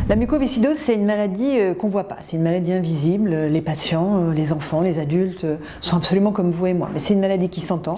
La mucoviscidose, c'est une maladie qu'on ne voit pas, c'est une maladie invisible. Les patients, les enfants, les adultes sont absolument comme vous et moi. Mais c'est une maladie qui s'entend,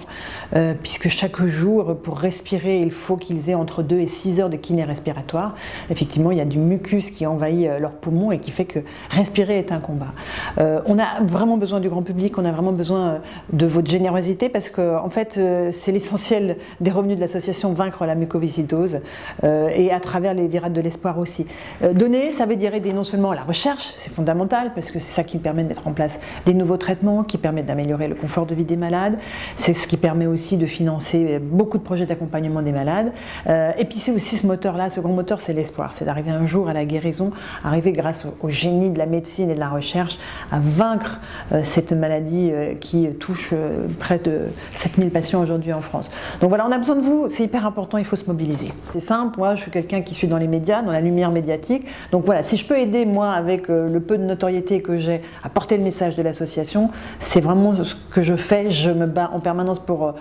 puisque chaque jour, pour respirer, il faut qu'ils aient entre 2 et 6 heures de kiné respiratoire. Effectivement, il y a du mucus qui envahit leurs poumons et qui fait que respirer est un combat. On a vraiment besoin du grand public, on a vraiment besoin de votre générosité, parce que en fait, c'est l'essentiel des revenus de l'association Vaincre la mucoviscidose, et à travers les virades de l'espoir aussi. Donner, ça veut dire aider non seulement à la recherche, c'est fondamental, parce que c'est ça qui permet de mettre en place des nouveaux traitements, qui permettent d'améliorer le confort de vie des malades, c'est ce qui permet aussi de financer beaucoup de projets d'accompagnement des malades, et puis c'est aussi ce moteur-là, ce grand moteur, c'est l'espoir, c'est d'arriver un jour à la guérison, arriver grâce au génie de la médecine et de la recherche, à vaincre cette maladie qui touche près de 7000 patients aujourd'hui en France. Donc voilà, on a besoin de vous, c'est hyper important, il faut se mobiliser. C'est simple, moi je suis quelqu'un qui suis dans les médias, dans la lumière médiatique. Donc voilà, si je peux aider moi avec le peu de notoriété que j'ai à porter le message de l'association, c'est vraiment ce que je fais. Je me bats en permanence pour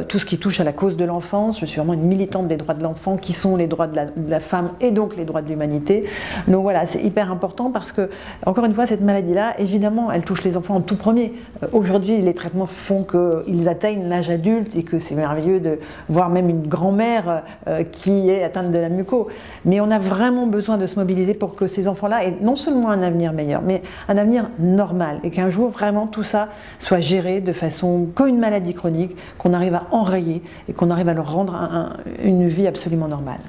tout ce qui touche à la cause de l'enfance. Je suis vraiment une militante des droits de l'enfant, qui sont les droits de la femme et donc les droits de l'humanité. Donc voilà, c'est hyper important parce que, encore une fois, cette maladie-là, évidemment, elle touche les enfants en tout premier. Aujourd'hui, les traitements font qu'ils atteignent l'âge adulte et que c'est merveilleux de voir même une grand-mère qui est atteinte de la muco. Mais on a vraiment besoin de se mobiliser pour que ces enfants-là aient non seulement un avenir meilleur, mais un avenir normal, et qu'un jour vraiment tout ça soit géré de façon comme une maladie chronique, qu'on arrive à enrayer et qu'on arrive à leur rendre une vie absolument normale.